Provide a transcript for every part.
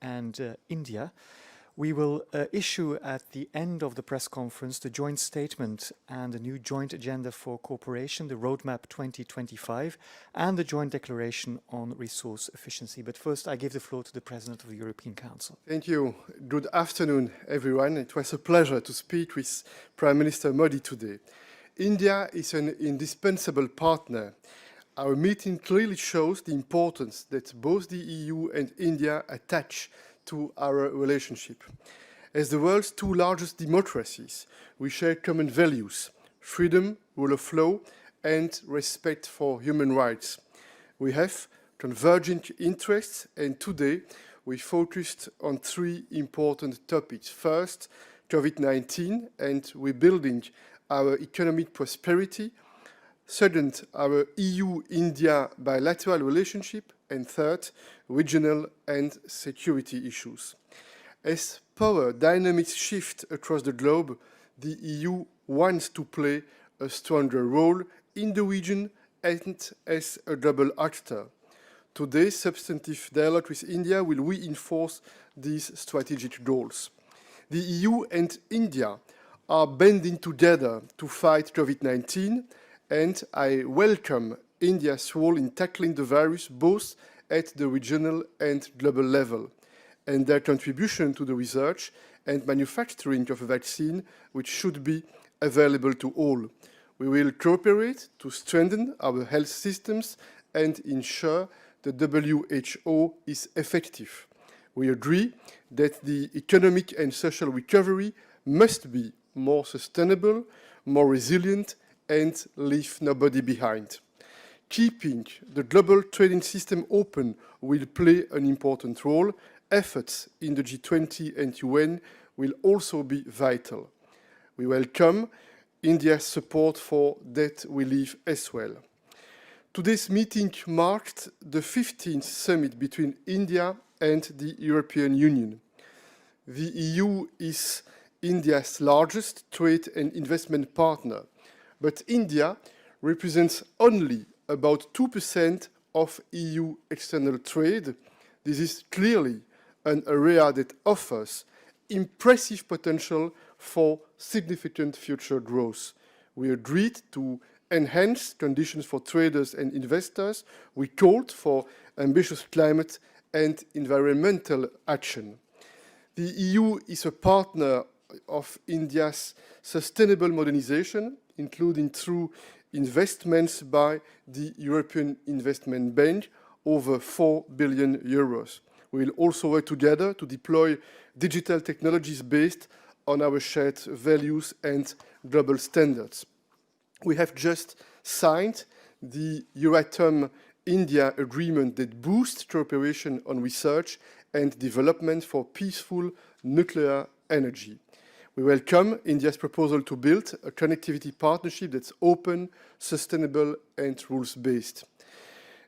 and India. We will issue at the end of the press conference the joint statement and a new joint agenda for cooperation, the Roadmap 2025, and the joint declaration on resource efficiency. But first, I give the floor to the President of the European Council. Thank you. Good afternoon, everyone. It was a pleasure to speak with Prime Minister Modi today. India is an indispensable partner. Our meeting clearly shows the importance that both the EU and India attach to our relationship. As the world's two largest democracies, we share common values: freedom, rule of law, and respect for human rights. We have convergent interests, and today we focused on three important topics. First, COVID-19 and rebuilding our economic prosperity. Second, our EU-India bilateral relationship. And third, regional and security issues. As power dynamics shift across the globe, the EU wants to play a stronger role in the region and as a global actor. Today's substantive dialogue with India will reinforce these strategic goals. The EU and India are banding together to fight COVID-19, and I welcome India's role in tackling the virus both at the regional and global level, and their contribution to the research and manufacturing of a vaccine which should be available to all. We will cooperate to strengthen our health systems and ensure the WHO is effective. We agree that the economic and social recovery must be more sustainable, more resilient, and leave nobody behind. Keeping the global trading system open will play an important role. Efforts in the G20 and UN will also be vital. We welcome India's support for debt relief as well. Today's meeting marked the 15th summit between India and the European Union. The EU is India's largest trade and investment partner, but India represents only about 2% of EU external trade. This is clearly an area that offers impressive potential for significant future growth. We agreed to enhance conditions for traders and investors. We called for ambitious climate and environmental action. The EU is a partner of India's sustainable modernization, including through investments by the European Investment Bank, over 4 billion euros. We will also work together to deploy digital technologies based on our shared values and global standards. We have just signed the Euratom-India agreement that boosts cooperation on research and development for peaceful nuclear energy. We welcome India's proposal to build a connectivity partnership that's open, sustainable, and rules-based.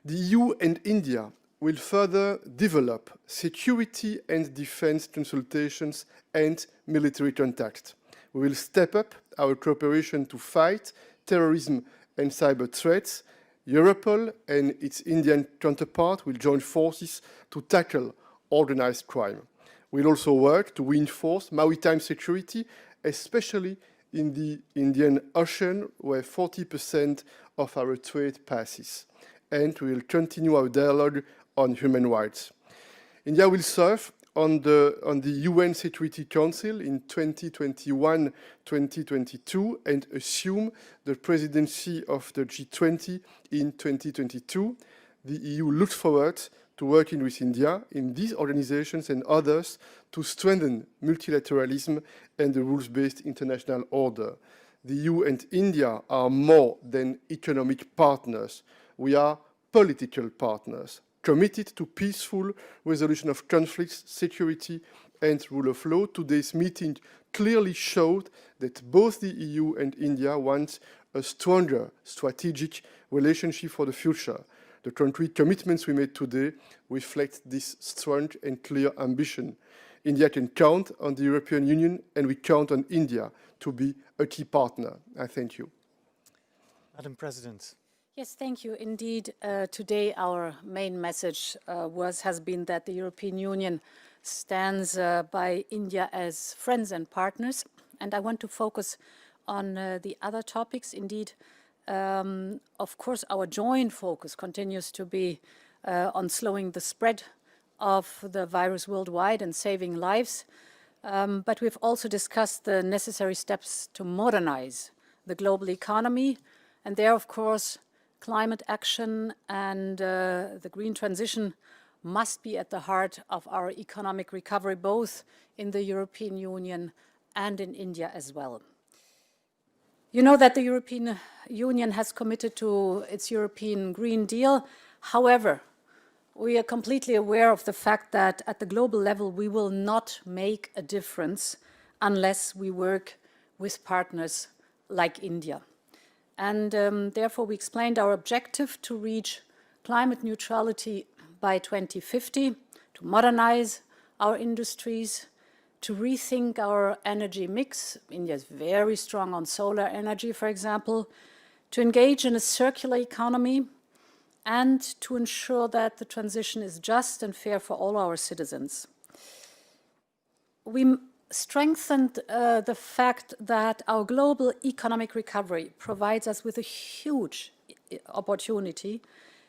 The EU and India will further develop security and defense consultations and military contact. We will step up our cooperation to fight terrorism and cyber threats. Europol and its Indian counterpart will join forces to tackle organized crime. We'll also work to reinforce maritime security, especially in the Indian Ocean, where 40% of our trade passes. And we will continue our dialogue on human rights. India will serve on the UN Security Council in 2021-2022 and assume the presidency of the G20 in 2022. The EU looks forward to working with India in these organizations and others to strengthen multilateralism and the rules-based international order. The EU and India are more than economic partners. We are political partners, committed to peaceful resolution of conflicts, security, and rule of law. Today's meeting clearly showed that both the EU and India want a stronger strategic relationship for the future. The concrete commitments we made today reflect this strong and clear ambition. India can count on the European Union, and we count on India to be a key partner. I thank you. Madam President. Yes, thank you. Indeed, today our main message has been that the European Union stands by India as friends and partners. And I want to focus on the other topics. Indeed, of course, our joint focus continues to be on slowing the spread of the virus worldwide and saving lives. But we've also discussed the necessary steps to modernize the global economy. And there, of course, climate action and the green transition must be at the heart of our economic recovery, both in the European Union and in India as well. You know that the European Union has committed to its European Green Deal. However, we are completely aware of the fact that at the global level, we will not make a difference unless we work with partners like India. And therefore, we explained our objective to reach climate neutrality by 2050, to modernize our industries, to rethink our energy mix. India is very strong on solar energy, for example, to engage in a circular economy, and to ensure that the transition is just and fair for all our citizens. We strengthened the fact that our global economic recovery provides us with a huge opportunity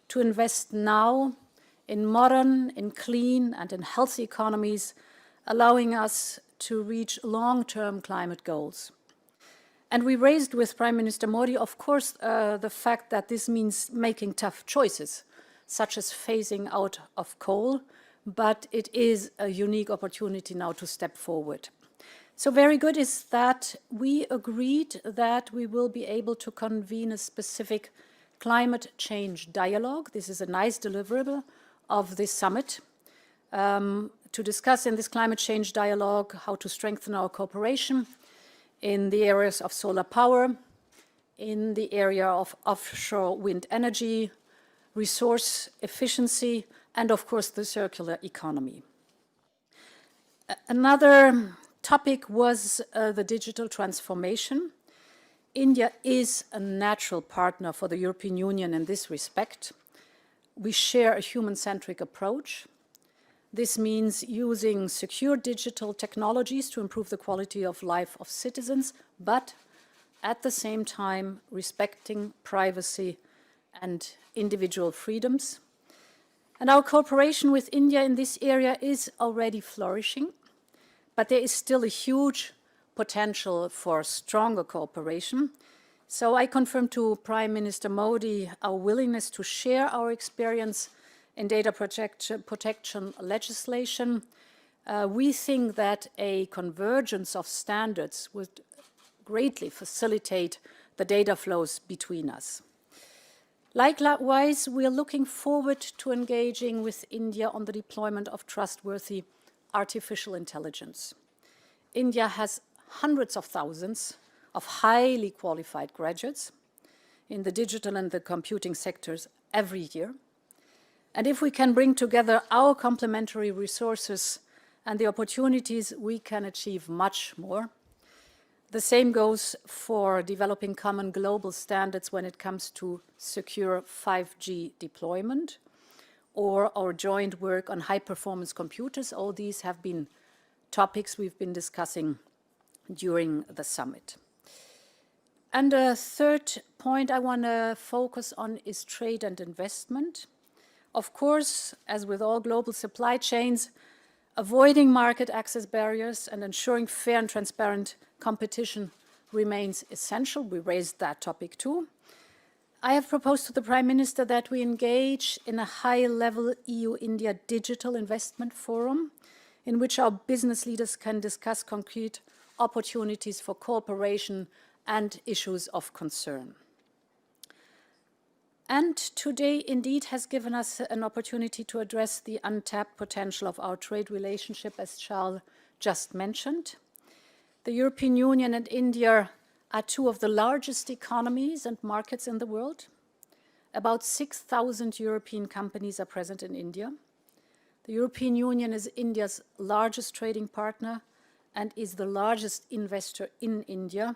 to invest now in modern, in clean, and in healthy economies, allowing us to reach long-term climate goals. And we raised with Prime Minister Modi, of course, the fact that this means making tough choices, such as phasing out of coal, but it is a unique opportunity now to step forward. So very good is that we agreed that we will be able to convene a specific climate change dialogue. This is a nice deliverable of this summit, to discuss in this climate change dialogue how to strengthen our cooperation in the areas of solar power, in the area of offshore wind energy, resource efficiency, and of course the circular economy. Another topic was the digital transformation. India is a natural partner for the European Union in this respect. We share a human-centric approach. This means using secure digital technologies to improve the quality of life of citizens, but at the same time respecting privacy and individual freedoms. And our cooperation with India in this area is already flourishing, but there is still a huge potential for stronger cooperation. So I confirm to Prime Minister Modi our willingness to share our experience in data protection legislation. We think that a convergence of standards would greatly facilitate the data flows between us. Likewise, we are looking forward to engaging with India on the deployment of trustworthy artificial intelligence. India has hundreds of thousands of highly qualified graduates in the digital and the computing sectors every year. And if we can bring together our complementary resources and the opportunities, we can achieve much more. The same goes for developing common global standards when it comes to secure 5G deployment or our joint work on high-performance computers. All these have been topics we've been discussing during the summit. And a third point I want to focus on is trade and investment. Of course, as with all global supply chains, avoiding market access barriers and ensuring fair and transparent competition remains essential. We raised that topic too. I have proposed to the Prime Minister that we engage in a high-level EU-India digital investment forum in which our business leaders can discuss concrete opportunities for cooperation and issues of concern. And today, indeed, has given us an opportunity to address the untapped potential of our trade relationship, as Charles just mentioned. The European Union and India are two of the largest economies and markets in the world. About 6,000 European companies are present in India. The European Union is India's largest trading partner and is the largest investor in India.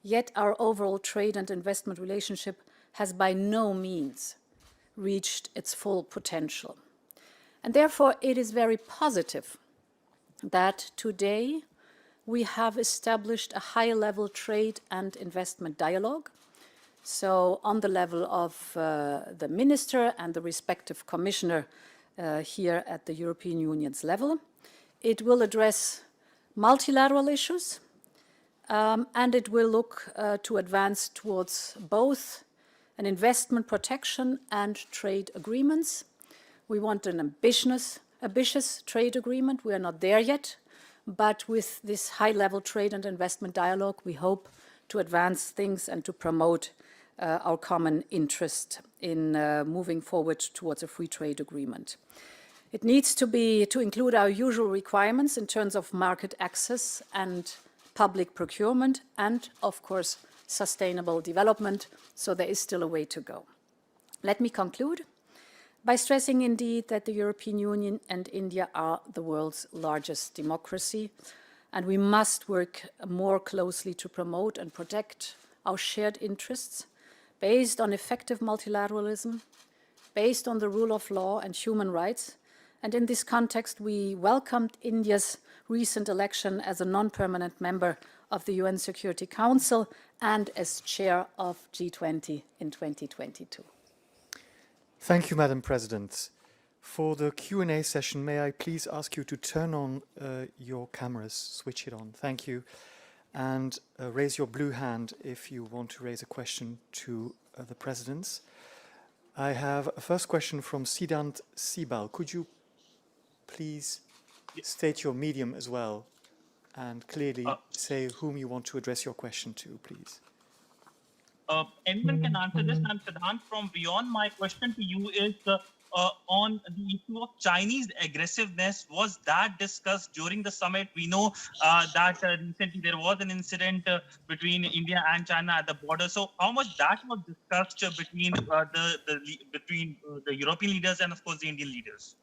Yet our overall trade and investment relationship has by no means reached its full potential. And therefore, it is very positive that today we have established a high-level trade and investment dialogue. So on the level of the minister and the respective commissioner here at the European Union's level. It will address multilateral issues, and it will look to advance towards both an investment protection and trade agreements. We want an ambitious trade agreement. We are not there yet, but with this high-level trade and investment dialogue, we hope to advance things and to promote our common interest in moving forward towards a free trade agreement. It needs to include our usual requirements in terms of market access and public procurement and, of course, sustainable development, so there is still a way to go. Let me conclude by stressing indeed that the European Union and India are the world's largest democracy, and we must work more closely to promote and protect our shared interests based on effective multilateralism, based on the rule of law and human rights. And in this context, we welcomed India's recent election as a non-permanent member of the UN Security Council and as chair of G20 in 2022. Thank you, Madam President. For the Q&A session, may I please ask you to turn on your cameras, switch it on. Thank you. And raise your blue hand if you want to raise a question to the presidents. I have a first question from Siddhant Sibal. Could you please state your medium as well and clearly say whom you want to address your question to, please? Anyone can answer this. I'm Siddhant from Beyond. My question to you is on the issue of Chinese aggressiveness. Was that discussed during the summit? We know that recently there was an incident between India and China at the border. So how much that was discussed between the European leaders and, of course, the Indian leaders?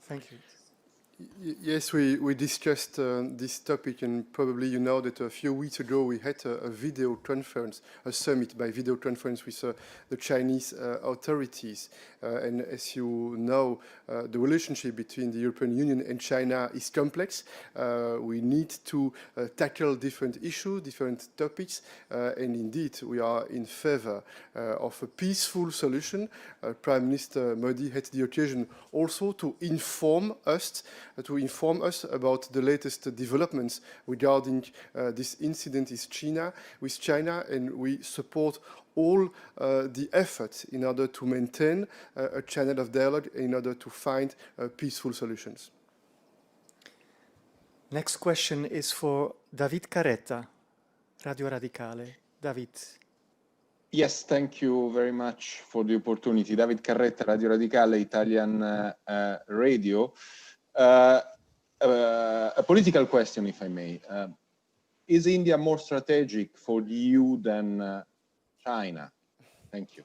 Thank you. Yes, we discussed this topic, and probably you know that a few weeks ago we had a video conference, a summit by video conference with the Chinese authorities. And as you know, the relationship between the European Union and China is complex. We need to tackle different issues, different topics, and indeed we are in favor of a peaceful solution. Prime Minister Modi had the occasion also to inform us about the latest developments regarding this incident with China, and we support all the efforts in order to maintain a channel of dialogue in order to find peaceful solutions. Next question is for David Carretta, Radio Radicale. David. Yes, thank you very much for the opportunity. David Carretta, Radio Radicale, Italian radio. A political question, if I may. Is India more strategic for the EU than China? Thank you.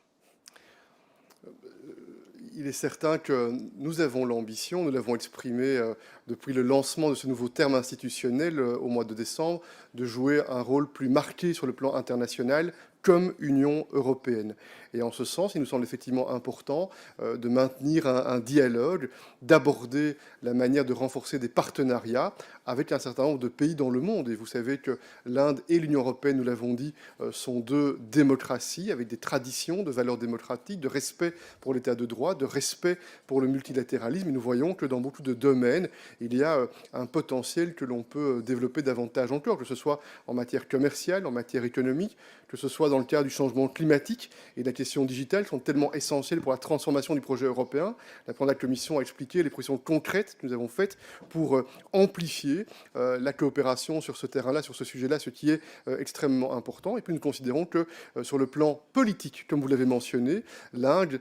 Il est certain que nous avons l'ambition, nous l'avons exprimé depuis le lancement de ce nouveau terme institutionnel au mois de décembre, de jouer un rôle plus marqué sur le plan international comme Union européenne. Et en ce sens, il nous semble effectivement important de maintenir un dialogue, d'aborder la manière de renforcer des partenariats avec un certain nombre de pays dans le monde. Et vous savez que l'Inde et l'Union européenne, nous l'avons dit, sont deux démocraties avec des traditions de valeurs démocratiques, de respect pour l'état de droit, de respect pour le multilatéralisme. Et nous voyons que dans beaucoup de domaines, il y a un potentiel que l'on peut développer davantage encore, que ce soit en matière commerciale, en matière économique, que ce soit dans le cadre du changement climatique et de la question digitale, qui sont tellement essentielles pour la transformation du projet européen. La présidente de la Commission a expliqué les pressions concrètes que nous avons faites pour amplifier la coopération sur ce terrain-là, sur ce sujet-là, ce qui est extrêmement important. Et puis nous considérons que sur le plan politique, comme vous l'avez mentionné, l'Inde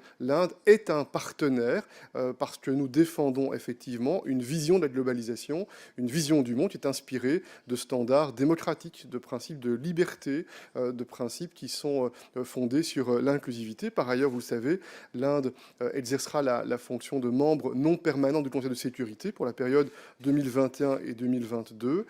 est un partenaire parce que nous défendons effectivement une vision de la globalisation, une vision du monde qui est inspirée de standards démocratiques, de principes de liberté, de principes qui sont fondés sur l'inclusivité. Par ailleurs, vous le savez, l'Inde exercera la fonction de membre non permanent du Conseil de sécurité pour la période 2021 et 2022.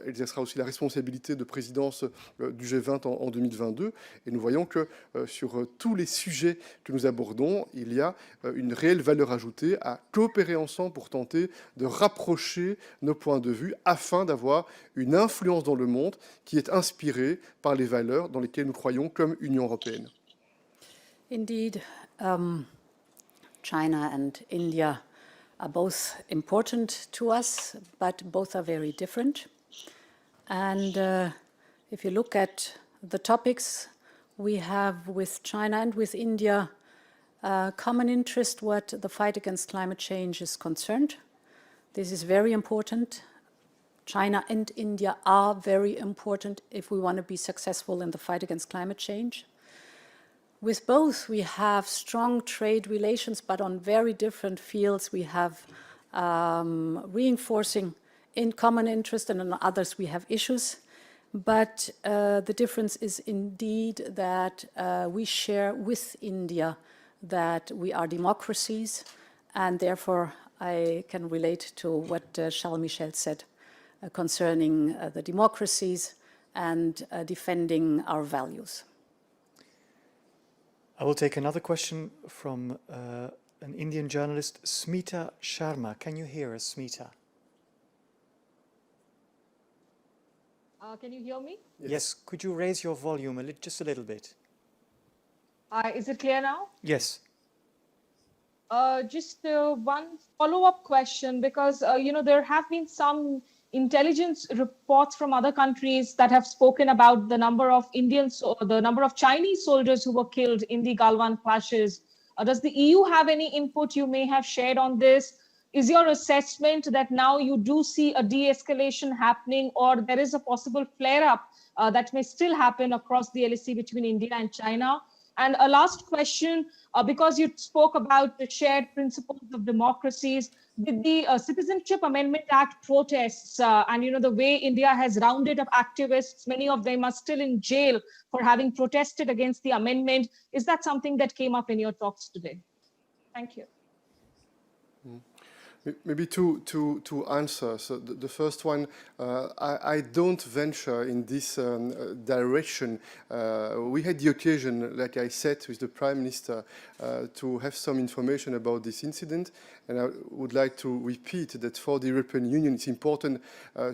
Exercera aussi la responsabilité de présidence du G20 en 2022. Et nous voyons que sur tous les sujets que nous abordons, il y a une réelle valeur ajoutée à coopérer ensemble pour tenter de rapprocher nos points de vue afin d'avoir une influence dans le monde qui est inspirée par les valeurs dans lesquelles nous croyons comme Union européenne. Indeed, China and India are both important to us, but both are very different. And if you look at the topics we have with China and with India, common interest what the fight against climate change is concerned. This is very important. China and India are very important if we want to be successful in the fight against climate change. With both, we have strong trade relations, but on very different fields. We have reinforcing in common interest, and on others we have issues. But the difference is indeed that we share with India that we are democracies, and therefore I can relate to what Charles Michel said concerning the democracies and defending our values. I will take another question from an Indian journalist, Smita Sharma. Can you hear us, Smita? Can you hear me? Yes. Could you raise your volume just a little bit? Is it clear now? Yes. Just one follow-up question, because there have been some intelligence reports from other countries that have spoken about the number of the number of Chinese soldiers who were killed in the Galwan clashes. Does the EU have any input you may have shared on this? Is your assessment that now you do see a de-escalation happening, or there is a possible flare-up that may still happen across the LAC between India and China? And a last question, because you spoke about the shared principles of democracies, with the Citizenship Amendment Act protests and the way India has rounded up activists, many of them are still in jail for having protested against the amendment. Is that something that came up in your talks today? Thank you. Maybe two answers. So the first one, I don't venture in this direction. We had the occasion, like I said, with the Prime Minister, to have some information about this incident. And I would like to repeat that for the European Union, it's important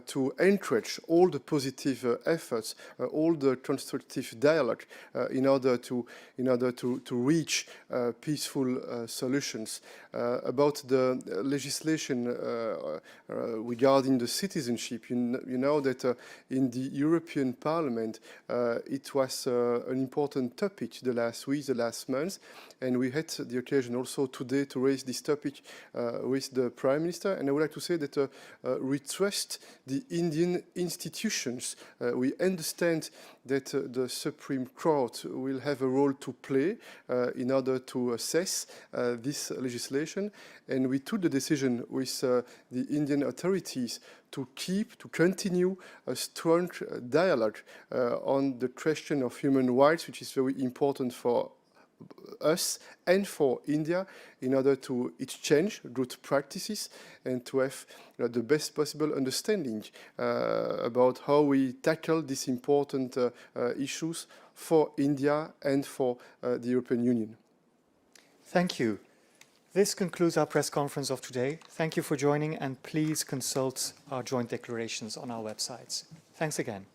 to encourage all the positive efforts, all the constructive dialogue in order to reach peaceful solutions. About the legislation regarding the citizenship, you know that in the European Parliament, it was an important topic the last week, the last months, and we had the occasion also today to raise this topic with the Prime Minister. And I would like to say that we trust the Indian institutions. We understand that the Supreme Court will have a role to play in order to assess this legislation. And we took the decision with the Indian authorities to continue a strong dialogue on the question of human rights, which is very important for us and for India, in order to exchange good practices and to have the best possible understanding about how we tackle these important issues for India and for the European Union. Thank you. This concludes our press conference of today. Thank you for joining, and please consult our joint declarations on our websites. Thanks again.